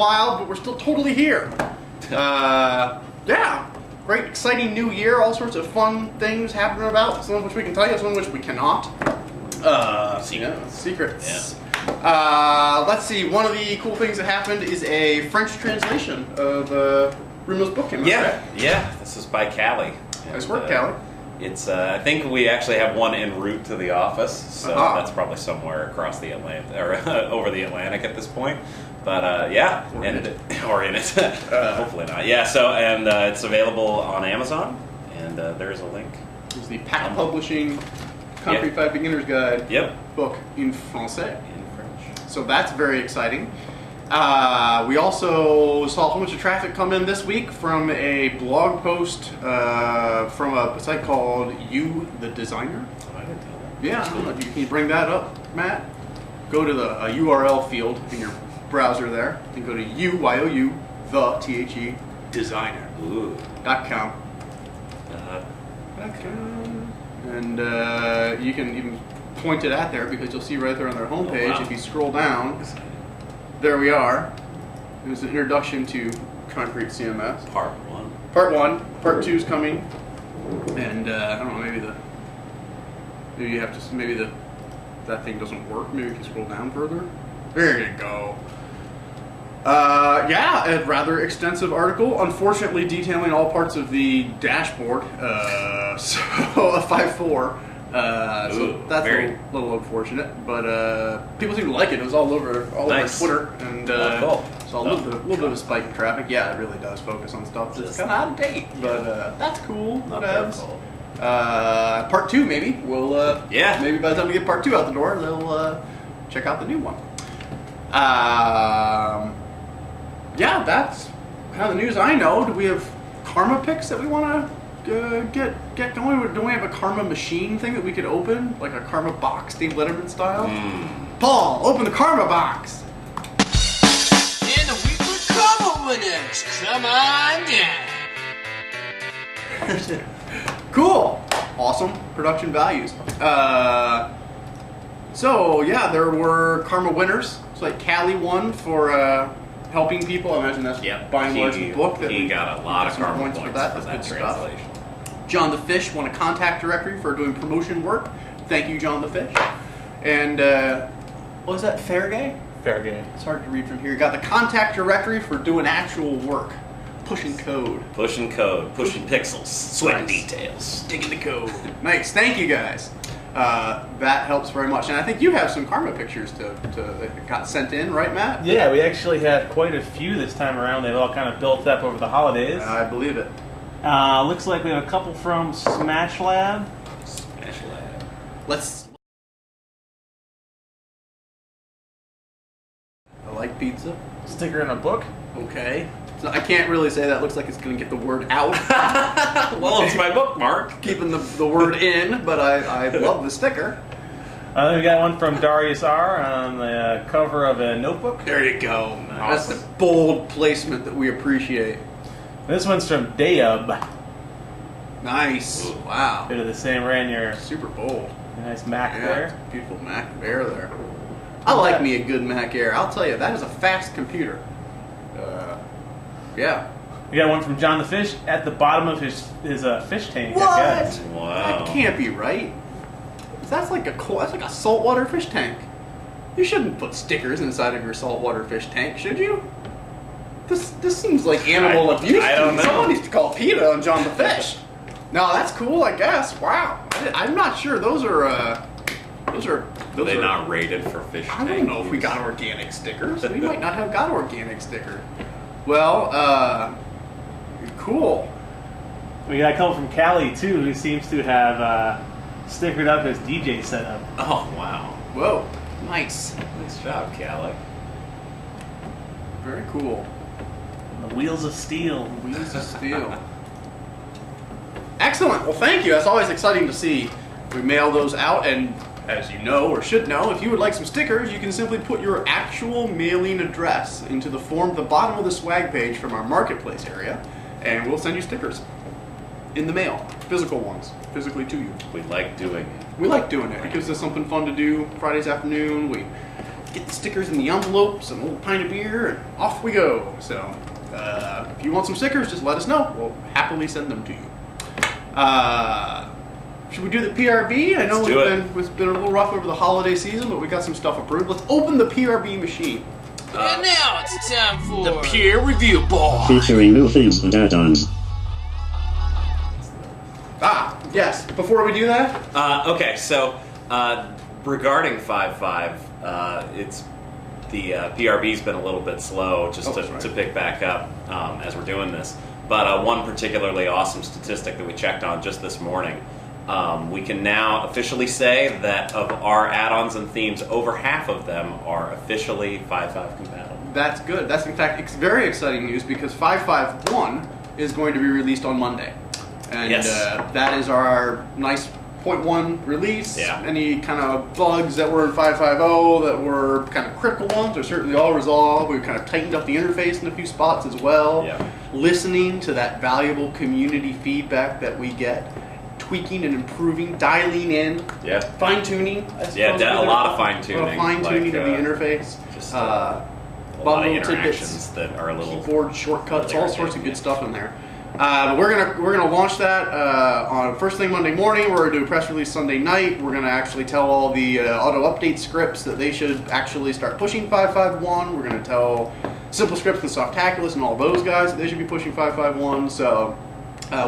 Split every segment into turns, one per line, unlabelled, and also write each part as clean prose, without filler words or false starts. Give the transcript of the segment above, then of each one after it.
while, but we're still totally here. Yeah, great, exciting new year. All sorts of fun things happening about. Some of which we can tell you, some of which we cannot. Secrets. Yeah. Let's see. One of the cool things that happened is a French translation of Rumo's book came out.
Yeah, yeah. This is by Callie.
Nice work, Callie.
It's. I think we actually have one en route to the office, so that's probably somewhere across the Atlantic or over the Atlantic at this point. But yeah, or in it. Hopefully not. Yeah. So it's available on Amazon, and there's a link.
It's the Pack Publishing concrete5 Beginner's Guide book in Francais.
In French.
So that's very exciting. We also saw a whole bunch of traffic come in this week from a blog post from a site called You the Designer.
Oh, I didn't know that.
Yeah, I don't know. Can you bring that up, Matt? Go to the URL field in your browser there and go to YOU, the THE, designer.com. And you can even point it at there because you'll see right there on their homepage. If you scroll down, there we are. It was an introduction to Concrete CMS.
Part 1.
Part 1. Part 2 is coming. And I don't know, maybe you have to, that thing doesn't work. Maybe you can scroll down further. There you go. Yeah, a rather extensive article, unfortunately detailing all parts of the dashboard. So a 5.4. So that's a little unfortunate, but people seem to like it. It was all over Twitter, and so a little bit of a spike in traffic. Yeah, it really does focus on stuff that's kind of out of date, but that's cool. Whatevs. Part 2, maybe. We'll maybe by the time we get part 2 out the door, they'll check out the new one. Yeah, that's kind of the news I know. Do we have karma picks that we want to get going? Don't we have a karma machine thing that we could open? Like a karma box, Dave Letterman style? Paul, open the karma box!
And the weekly karma winners, come on down!
Cool! Awesome production values. So, yeah, there were karma winners. So, like, Callie won for helping people. I imagine that's by and large the book.
He got a lot of karma points
for that. That's good
translation.
Stuff. John the Fish won a contact directory for doing promotion work. Thank you, John the Fish. And, what was that, Farragut?
Farragut.
It's hard to read from here. Got the contact directory for doing actual work. Pushing code.
Pushing pixels. Sweating details.
Digging the code. Nice. Thank you, guys. That helps very much. And I think you have some karma pictures that got sent in, right, Matt?
Yeah, we actually had quite a few this time around. They've all kind of built up over the holidays.
I believe it.
Looks like we have a couple from Smash Lab.
I like pizza.
Sticker in a book.
Okay. So I can't really say that looks like it's going to get the word out.
Well, it's my bookmark.
Keeping the word in, but I love the sticker.
We got one from Darius R. on the cover of a notebook.
There you go.
Nice.
That's the bold placement that we appreciate.
This one's from Dayub.
Nice. Ooh. Wow.
Bit of the same Ranier.
Super bold.
Nice Mac there.
Beautiful Mac Air there. I like me a good Mac Air. I'll tell you, that is a fast computer. Yeah.
We got one from John the Fish at the bottom of his fish tank.
What?
Wow.
That can't be right. That's like a saltwater fish tank. You shouldn't put stickers inside of your saltwater fish tank, should you? This seems like animal abuse.
I don't know.
Someone needs to call PETA on John the Fish. No, that's cool, I guess. Wow. I'm not sure. Those are
They're not rated for fish tank.
I don't know if we got organic stickers. We might not have got organic stickers. Well, cool.
We got a couple from Callie, too, who seems to have stickered up his DJ setup.
Oh, wow.
Whoa. Nice.
Nice job, Callie.
Very cool.
The wheels of steel.
Wheels of steel. Excellent. Well, thank you. That's always exciting to see. We mail those out, and as you know or should know, if you would like some stickers, you can simply put your actual mailing address into the form at the bottom of the swag page from our marketplace area, and we'll send you stickers in the mail, physical ones, physically to you.
We like doing it.
We like doing it. It gives us something fun to do Fridays afternoon. We get the stickers in the envelope, some little pint of beer, and off we go. So if you want some stickers, just let us know. We'll happily send them to you. Should we do the PRB? I know it's been a little rough over the holiday season, but we got some stuff approved. Let's open the PRB machine.
And now it's time for the peer review board.
Featuring new themes and add-ons.
Yes. Before we do that?
Okay, so regarding 5.5, it's the PRB's been a little bit slow just to pick back up as we're doing this. But one particularly awesome statistic that we checked on just this morning, we can now officially say that of our add-ons and themes, over half of them are officially 5.5 compatible.
That's good. That's in fact very exciting news because 5.5.1 is going to be released on Monday. And that is our nice 0.1 release.
Yeah.
Any kind of bugs that were in 5.5.0 that were kind of critical ones are certainly all resolved. We've kind of tightened up the interface in a few spots as well.
Yeah.
Listening to that valuable community feedback that we get. Tweaking and improving, dialing in, fine-tuning.
A lot of fine-tuning.
Of the interface.
Just a lot of interactions that are a little...
Keyboard shortcuts, all sorts of good stuff in there. We're gonna launch that on first thing Monday morning. We're gonna do a press release Sunday night. We're gonna actually tell all the auto update scripts that they should actually start pushing 5.5.1. We're gonna tell Simple Scripts and Softaculous and all those guys that they should be pushing 5.5.1. So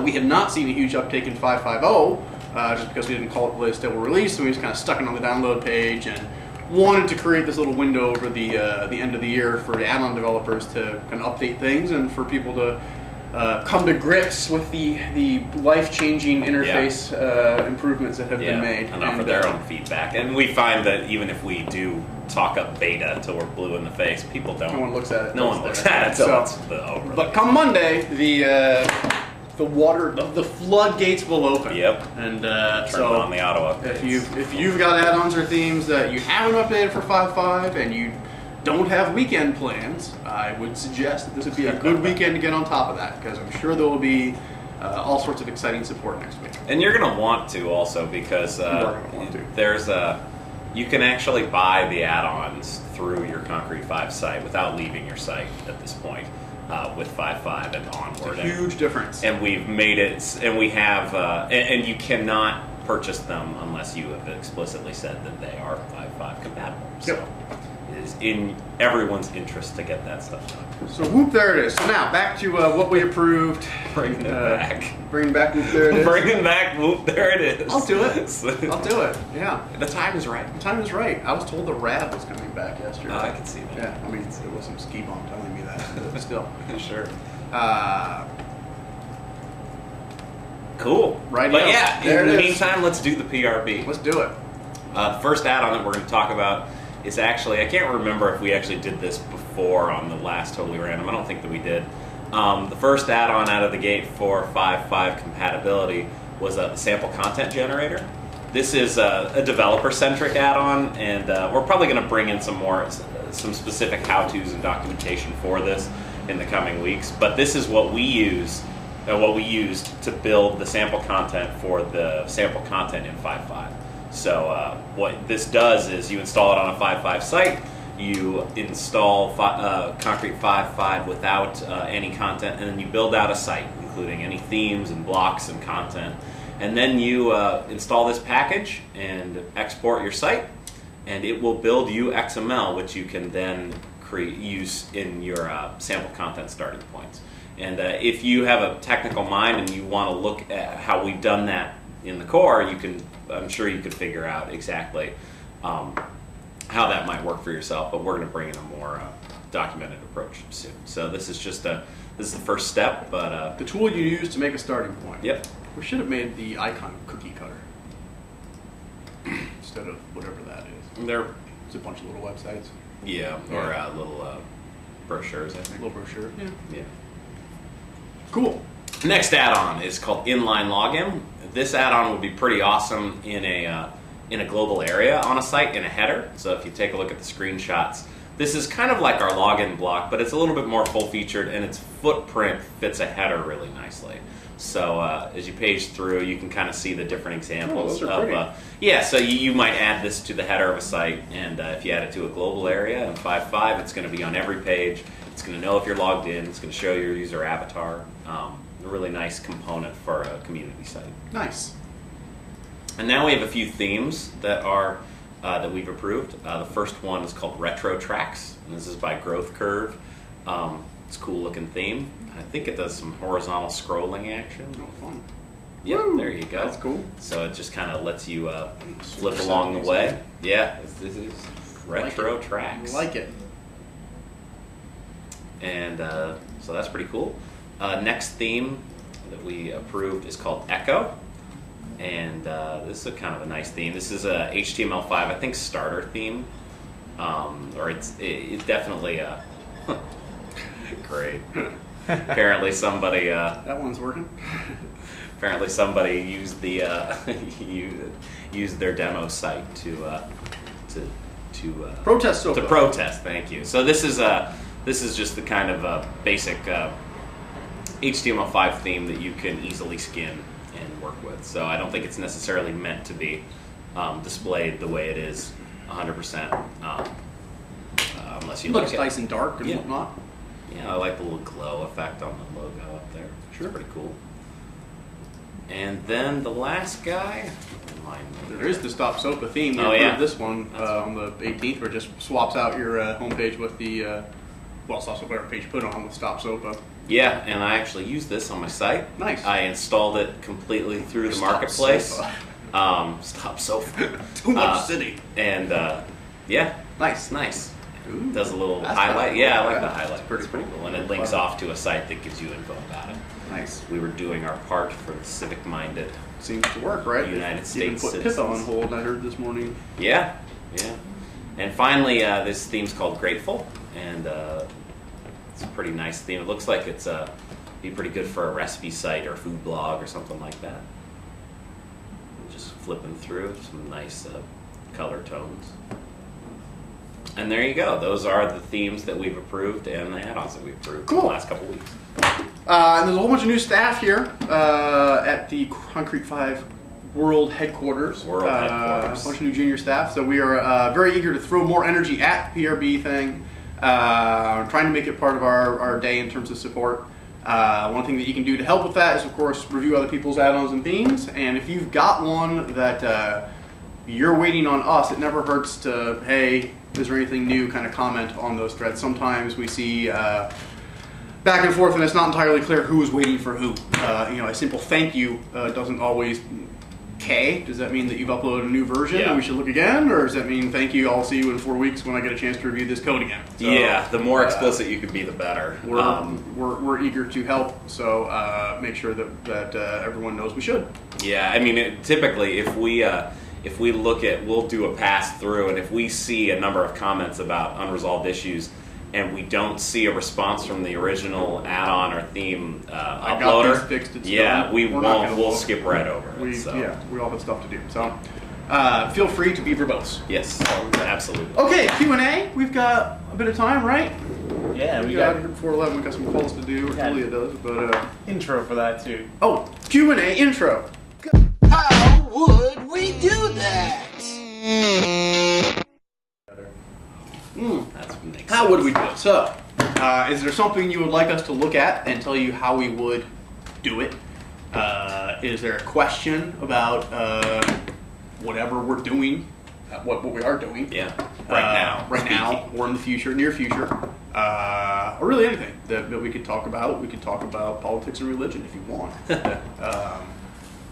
we have not seen a huge uptake in 5.5.0 just because we didn't call it the latest stable release, so we just kind of stuck it on the download page and wanted to create this little window over the end of the year for the add-on developers to kind of update things and for people to come to grips with the life-changing interface improvements that have been made.
And offer their own feedback. And we find that even if we do talk up beta till we're blue in the face, people don't.
No one looks at it.
No one looks at it. So it's
but come Monday, the floodgates will open.
Yep.
And
turn on the auto updates.
If you've got add-ons or themes that you haven't updated for 5.5 and you don't have weekend plans, I would suggest that this would be a good weekend to get on top of that because I'm sure there will be all sorts of exciting support next week.
And you're going to want to also because there's you can actually buy the add-ons through your concrete5 site without leaving your site at this point. With 5.5 and onward.
It's a huge difference.
And we've made it, and we have, and you cannot purchase them unless you have explicitly said that they are 5.5 compatible. So it is in everyone's interest to get that stuff done.
So whoop, there it is. So now back to what we approved.
Bringing it back.
Bringing back whoop, there it is.
Bringing back whoop, there it is.
I'll do it. I'll do it. Yeah.
The time is right.
The time is right. I was told the Rad was coming back yesterday.
I can see that.
Yeah. I mean, it was some ski bum telling me that, but still.
Sure.
Cool. Right.
But in the meantime, let's do the PRB.
Let's do it.
The first add-on that we're going to talk about is actually, I can't remember if we actually did this before on the last Totally Random. I don't think that we did. The first add-on out of the gate for 5.5 compatibility was the sample content generator. This is a developer-centric add-on, and we're probably going to bring in some specific how-tos and documentation for this in the coming weeks. But this is what we used to build the sample content for the sample content in 5.5. So what this does is you install it on a 5.5 site. You install Concrete 5.5 without any content, and then you build out a site, including any themes and blocks and content. And then you install this package and export your site, and it will build you XML, which you can then use in your sample content starting points. And if you have a technical mind and you want to look at how we've done that in the core, I'm sure you could figure out exactly how that might work for yourself, but we're going to bring in a more documented approach soon. So this is the first step, but
the tool you use to make a starting point.
Yep.
We should have made the icon cookie cutter instead of whatever that is. It's a bunch of little websites.
Yeah, or little brochures, I think.
Little brochure.
Yeah.
Cool.
Next add-on is called Inline Login. This add-on would be pretty awesome in a global area on a site in a header. So if you take a look at the screenshots, this is kind of like our login block, but it's a little bit more full-featured, and its footprint fits a header really nicely. So as you page through, you can kind of see the different examples
those are
of. Yeah, so you might add this to the header of a site, and if you add it to a global area in 5.5, it's going to be on every page. It's going to know if you're logged in. It's going to show your user avatar. A really nice component for a community site.
Nice.
And now we have a few themes that are that we've approved. The first one is called Retro Tracks, and this is by Growth Curve. It's a cool looking theme. I think it does some horizontal scrolling action.
Oh, fun.
Yep,
Woo!
there you go.
That's cool.
So it just kind of lets you flip along the way. Yeah, this is Retro Tracks.
Like it.
And so that's pretty cool. Next theme that we approved is called Echo. And this is kind of a nice theme. This is a HTML5, I think, starter theme. Or it's definitely a... Great. Apparently somebody...
That one's working.
Apparently somebody used the used their demo site to
Protest SOPA.
to protest. Thank you. So this is just the kind of basic HTML5 theme that you can easily skin and work with. So I don't think it's necessarily meant to be displayed the way it is 100%, unless you
It looks
like
nice and dark and
Yeah.
whatnot.
Yeah, I like the little glow effect on the logo up there.
Sure.
It's pretty cool. And then the last guy.
There is the Stop SOPA theme. We
Oh, yeah.
approved this one on the 18th, where it just swaps out your homepage with the, Stop SOPA, whatever page you put on with Stop SOPA.
Yeah, and I actually used this on my site.
Nice.
I installed it completely through the
Stop
marketplace.
SOPA.
Stop SOPA.
Too much city.
And yeah,
Nice.
nice.
Ooh,
Does a little
that's
highlight.
kinda
Yeah, I
cool.
like the
Yeah,
highlight.
it's pretty
It's
cool.
And it links off to a site that gives you info about it.
Nice.
We were doing our part for the civic-minded.
Seems to work, right?
United
Even
States
put Pippa on
citizens.
hold, I heard this morning.
Yeah, yeah. And finally, this theme's called Grateful, and it's a pretty nice theme. It looks like it's be pretty good for a recipe site or food blog or something like that. Just flipping through some nice color tones. And there you go. Those are the themes that we've approved and the add-ons that we've approved in the
Cool.
last couple weeks.
And there's a whole bunch of new staff here at the concrete5 World Headquarters.
World Headquarters.
A bunch of new junior staff. So we are very eager to throw more energy at the PRB thing. Trying to make it part of our day in terms of support. One thing that you can do to help with that is, of course, review other people's add-ons and themes. And if you've got one that you're waiting on us, it never hurts to, hey, is there anything new, kind of comment on those threads. Sometimes we see back and forth and it's not entirely clear who is waiting for who. A simple thank you doesn't always Does that mean that you've uploaded a new version and we should look again? Or does that mean thank you, I'll see you in 4 weeks when I get a chance to review this code again? So,
yeah, the more explicit you can be, the better.
We're eager to help, so make sure that everyone knows we should.
Yeah, I mean, typically if we look at, we'll do a pass through, and if we see a number of comments about unresolved issues, and we don't see a response from the original add-on or theme
I got
uploader,
these fixed, it's
yeah,
done.
we
We're not
won't.
gonna
We'll
look.
skip right over it. So.
Yeah, we all have stuff to do. So feel free to be verbose.
Yes, absolutely.
Okay, Q&A. We've got a bit of time, right?
Yeah,
We got here before 11. We got some calls to do. Or
Yeah.
Julia does, but
intro for that too.
Q&A intro.
How would we do that?
Makes
How would
sense.
we do it? So, is there something you would like us to look at and tell you how we would do it? Is there a question about whatever we're doing, what we are doing?
Yeah, right
now, or in the future, near future, or really anything that we could talk about. We could talk about politics and religion if you want.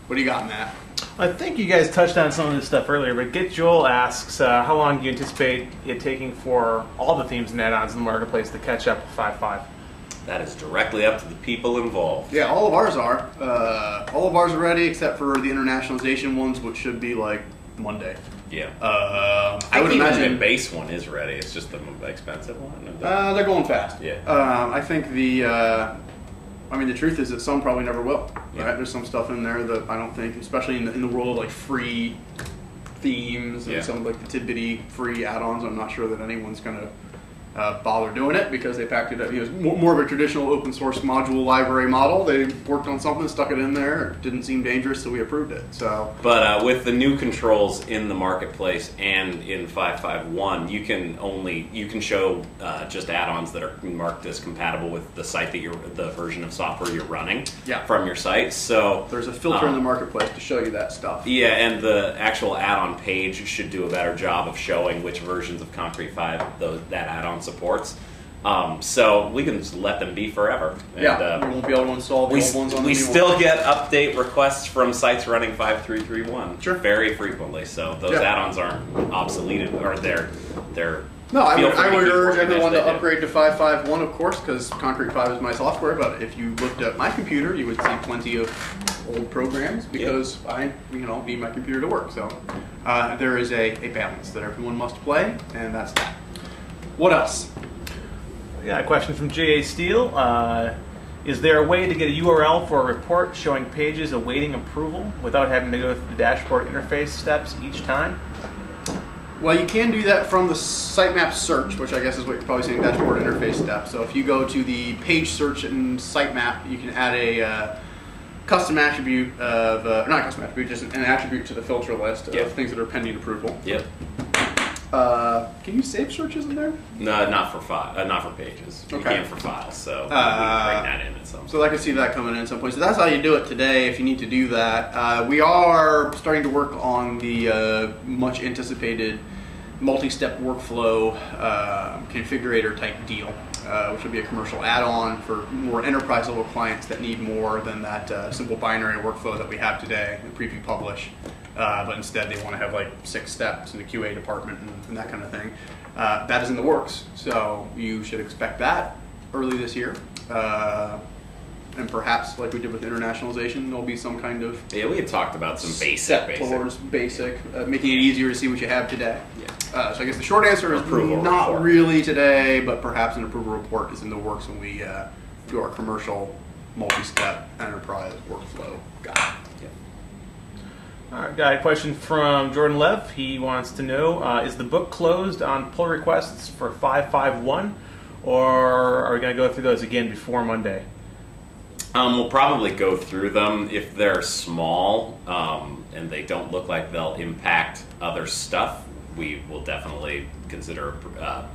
What do you got, Matt?
I think you guys touched on some of this stuff earlier, but Get Joel asks, how long do you anticipate it taking for all the themes and add-ons in the marketplace to catch up to 5.5?
That is directly up to the people involved.
Yeah, all of ours are. All of ours are ready, except for the internationalization ones, which should be like Monday.
Yeah.
I would
even
imagine
the base one is ready. It's just the expensive one.
they're going fast.
Yeah.
I think the truth is that some probably never will.
Yeah.
Right? There's some stuff in there that I don't think, especially in the world of like free themes and
Yeah.
some like the tidbitty free add-ons, I'm not sure that anyone's gonna bother doing it because they packed it up. It was more of a traditional open source module library model. They worked on something, stuck it in there. It didn't seem dangerous, so we approved it. So,
but with the new controls in the marketplace and in 5.5.1, you can show just add-ons that are marked as compatible with the site that the version of software you're running from your site. So
there's a filter in the marketplace to show you that stuff.
Yeah, and the actual add-on page should do a better job of showing which versions of concrete5 that add-on supports. So we can just let them be forever. And,
we won't be able to install the old ones on the
We
new
still
one.
get update requests from sites running 5.3.3.1 very frequently, so those add-ons aren't obsoleted, or they're
No, I would urge everyone to upgrade to 5.5.1, of course, because Concrete5 is my software. But if you looked at my computer, you would see plenty of old programs because I, need my computer to work. So there is a balance that everyone must play, and that's that. What else?
Yeah, a question from J.A. Steele. Is there a way to get a URL for a report showing pages awaiting approval without having to go through the dashboard interface steps each time?
Well, you can do that from the sitemap search, which I guess is what you're probably saying, dashboard interface step. So if you go to the page search in sitemap, you can add a custom attribute of, not custom attribute, just an attribute to the filter list of things that are pending approval.
Yep.
Can you save searches in there?
No, not for pages. You can for files, so we can bring that in at some point.
So I can see that coming in at some point. So that's how you do it today if you need to do that. We are starting to work on the much anticipated multi-step workflow configurator type deal, which will be a commercial add-on for more enterprise level clients that need more than that simple binary workflow that we have today, the preview publish. But instead they want to have like 6 steps in the QA department and that kind of thing. That is in the works, so you should expect that early this year. And perhaps, like we did with internationalization, there'll be some kind of
we had talked about some
basic towards making it easier to see what you have today. So I guess the short answer is not report. Really today, but perhaps an approval report is in the works when we do our commercial multi-step enterprise workflow guide.
All right, got a question from Jordan Lev. He wants to know, is the book closed on pull requests for 5.5.1, or are we going to go through those again before Monday?
We'll probably go through them. If they're small and they don't look like they'll impact other stuff, we will definitely consider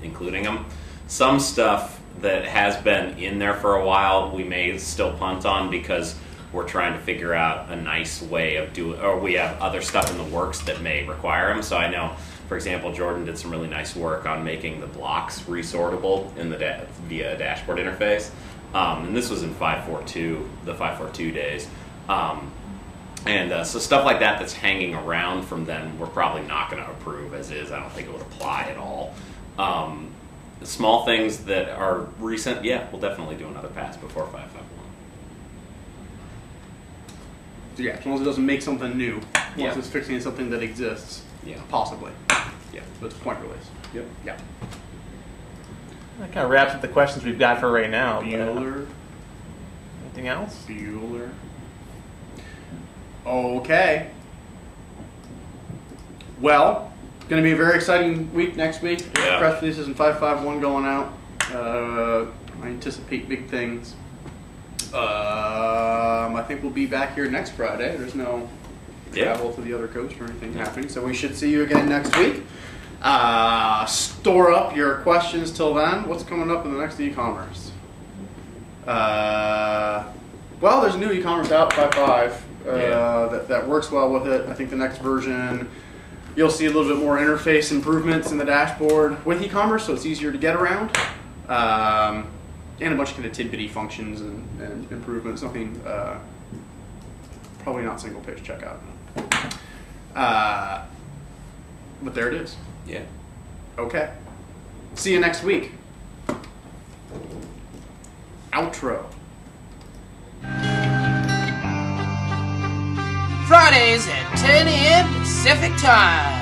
including them. Some stuff that has been in there for a while, we may still punt on because we're trying to figure out a nice way of doing, or we have other stuff in the works that may require them. So I know, for example, Jordan did some really nice work on making the blocks resortable in the via dashboard interface. And this was in 5.4.2, the 5.4.2 days. So stuff like that that's hanging around from then, we're probably not going to approve as is. I don't think it would apply at all. The small things that are recent, we'll definitely do another pass before 5.5.1.
So as long as it doesn't make something new. As long as it's fixing something that exists. Possibly. But it's point release. Yeah.
That kind of wraps up the questions we've got for right now.
Bueller.
Anything else?
Bueller. Okay. Well, it's going to be a very exciting week next week. Press releases and 5.5.1 going out. I anticipate big things. I think we'll be back here next Friday. There's no travel to the other coast or anything happening, so we should see you again next week. Store up your questions till then. What's coming up in the next e-commerce? Well, there's a new e-commerce out, 5.5, that works well with it. I think the next version, you'll see a little bit more interface improvements in the dashboard with e-commerce, so it's easier to get around. And a bunch of kind of tidbitty functions and improvements. Nothing, probably not single page checkout. But there it is.
Yeah.
Okay. See you next week. Outro.
Fridays at 10 a.m. Pacific Time.